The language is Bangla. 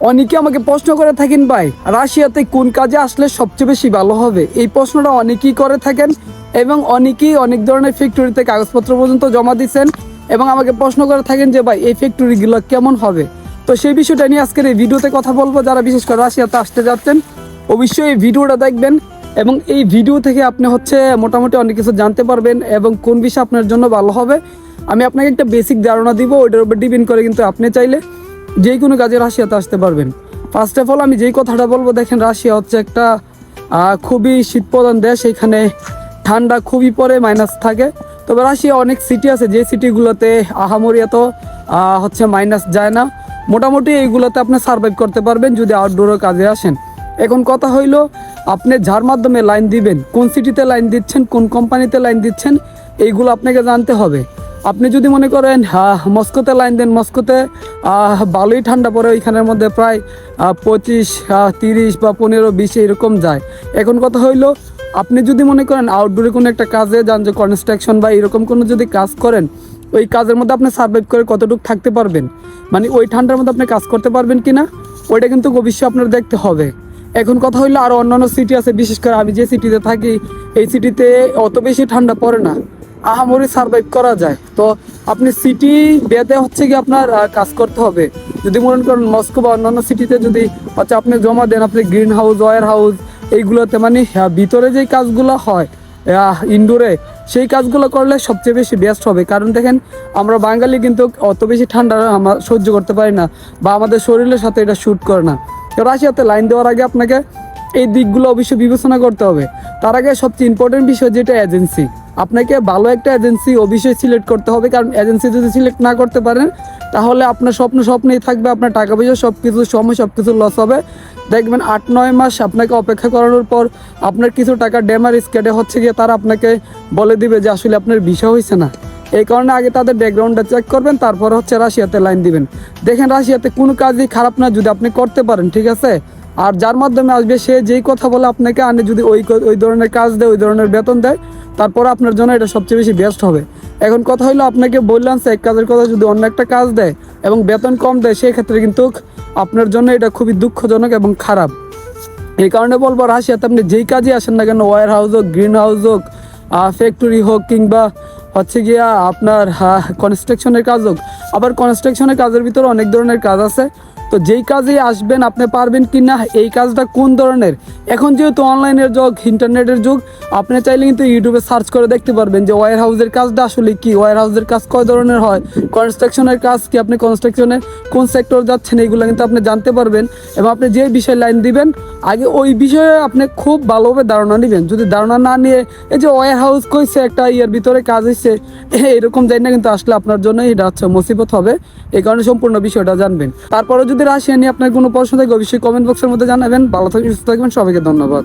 অনেকে আমাকে প্রশ্ন করে থাকেন ভাই, রাশিয়াতে কোন কাজে আসলে সবচেয়ে বেশি ভালো হবে? এই প্রশ্নটা অনেকেই করে থাকেন এবং অনেকেই অনেক ধরনের ফ্যাক্টরিতে কাগজপত্র পর্যন্ত জমা দিচ্ছেন এবং আমাকে প্রশ্ন করে থাকেন যে ভাই এই ফ্যাক্টরিগুলো কেমন হবে। তো সেই বিষয়টা নিয়ে আজকের এই ভিডিওতে কথা বলবো। যারা বিশেষ করে রাশিয়াতে আসতে যাচ্ছেন অবশ্যই এই ভিডিওটা দেখবেন এবং এই ভিডিও থেকে আপনি মোটামুটি অনেক কিছু জানতে পারবেন এবং কোন বিষয় আপনার জন্য ভালো হবে আমি আপনাকে একটা বেসিক ধারণা দিব। ওইটার উপর ডিপেন্ড করে কিন্তু আপনি চাইলে যে কোনো কাজে রাশিয়াতে আসতে পারবেন। ফার্স্ট অফ অল আমি যেই কথাটা বলবো, দেখেন রাশিয়া হচ্ছে একটা খুবই শীতপ্রধান দেশ। এখানে ঠান্ডা খুবই পরে, মাইনাস থাকে। তবে রাশিয়া অনেক সিটি আছে যে সিটিগুলোতে আহামরি এত মাইনাস যায় না। মোটামুটি এইগুলোতে আপনি সার্ভাইভ করতে পারবেন যদি আউটডোরের কাজে আসেন। এখন কথা হইলো আপনি যার মাধ্যমে লাইন দিবেন, কোন সিটিতে লাইন দিচ্ছেন, কোন কোম্পানিতে লাইন দিচ্ছেন, এইগুলো আপনাকে জানতে হবে। আপনি যদি মনে করেন মস্কোতে লাইন দেন, মস্কোতে ভালোই ঠান্ডা পড়ে, ওইখানের মধ্যে প্রায় 25, 30 বা 15, 20 এরকম যায়। এখন কথা হইলো আপনি যদি মনে করেন আউটডোরে কোনো একটা কাজে যান, যে কনস্ট্রাকশন বা এরকম কোনো যদি কাজ করেন, ওই কাজের মধ্যে আপনি সার্ভাইভ করে কতটুকু থাকতে পারবেন, মানে ওই ঠান্ডার মধ্যে আপনি কাজ করতে পারবেন কি না, ওইটা কিন্তু অবশ্যই আপনার দেখতে হবে। এখন কথা হইলো আরও অন্যান্য সিটি আছে, বিশেষ করে আমি যে সিটিতে থাকি এই সিটিতে অত বেশি ঠান্ডা পড়ে না, আহামরি সার্ভাইভ করা যায়। তো আপনি সিটি বেঁধে আপনার কাজ করতে হবে। যদি মনে করেন মস্কো বা অন্যান্য সিটিতে যদি আপনি জমা দেন, আপনি গ্রিন হাউস, ওয়ার হাউস এইগুলোতে, মানে ভিতরে যেই কাজগুলো হয় ইনডোরে, সেই কাজগুলো করলে সবচেয়ে বেশি বেস্ট হবে। কারণ দেখেন আমরা বাঙালি কিন্তু অত বেশি ঠান্ডা আমরা সহ্য করতে পারি না, বা আমাদের শরীরের সাথে এটা শ্যুট করে না। তো রাশিয়াতে লাইন দেওয়ার আগে আপনাকে এই দিকগুলো অবশ্যই বিবেচনা করতে হবে। তার আগে সবচেয়ে ইম্পর্টেন্ট বিষয় যেটা এজেন্সি, আপনাকে ভালো একটা এজেন্সি অবশ্যই সিলেক্ট করতে হবে। কারণ এজেন্সি যদি সিলেক্ট না করতে পারেন তাহলে আপনার স্বপ্নেই থাকবে, আপনার টাকা পয়সা সব কিছু লস হবে। দেখবেন 8-9 মাস আপনাকে অপেক্ষা করানোর পর আপনার কিছু টাকা ড্যামারেজ কেটে তারা আপনাকে বলে দিবে যে আসলে আপনার ভিসা হয়েছে না। এই কারণে আগে তাদের ব্যাকগ্রাউন্ডটা চেক করবেন, তারপর রাশিয়াতে লাইন দিবেন। দেখেন রাশিয়াতে কোনো কাজই খারাপ না যদি আপনি করতে পারেন, ঠিক আছে। আর যার মাধ্যমে আসবে সে যেই কথা বলে আপনাকে আনে, যদি ওই ধরনের কাজ দেয়, ওই ধরনের বেতন দেয়, তারপর আপনার জন্য এটা সবচেয়ে বেশি বেস্ট হবে। এখন কথা হলো আপনাকে বললাম এক কাজের কথা, যদি অন্য একটা কাজ দেয় এবং বেতন কম দেয়, সেই ক্ষেত্রে কিন্তু আপনার জন্য এটা খুবই দুঃখজনক এবং খারাপ। এই কারণে বলবো রাশিয়াতে আপনি যেই কাজে আসেন না কেন, ওয়ার হাউস হোক, গ্রিন হাউস হোক, ফ্যাক্টরি হোক, কিংবা আপনার কনস্ট্রাকশনের কাজ হোক। আবার কনস্ট্রাকশনের কাজের ভিতরে অনেক ধরনের কাজ আছে। তো যেই কাজেই আসবেন আপনি পারবেন কি না, এই কাজটা কোন ধরনের। এখন যেহেতু অনলাইনের যুগ, ইন্টারনেটের যুগ, আপনি চাইলে কিন্তু ইউটিউবে সার্চ করে দেখতে পারবেন যে ওয়ার হাউসের কাজটা আসলে কি, ওয়ার হাউসের কাজ কয় ধরনের হয়, কনস্ট্রাকশনের কাজ কি, আপনি কনস্ট্রাকশনে কোন সেক্টর যাচ্ছেন, এইগুলো কিন্তু আপনি জানতে পারবেন। এবং আপনি যে বিষয়ে লাইন দিবেন আগে ওই বিষয়ে আপনি খুব ভালোভাবে ধারণা নেবেন। যদি ধারণা না নিয়ে এই যে ওয়ার হাউস কইছে একটা ইয়ের ভিতরে কাজ হয়েছে এরকম যাই না, কিন্তু আসলে আপনার জন্য এটা মুসিবত হবে। এই কারণে সম্পূর্ণ বিষয়টা জানবেন। তারপরে যদি রাশিয়া নিয়ে আপনার কোনো প্রশ্ন থাকে অবশ্যই কমেন্ট বক্সের মধ্যে জানাবেন। ভালো থাকবেন, সুস্থ থাকবেন, সবাইকে ধন্যবাদ।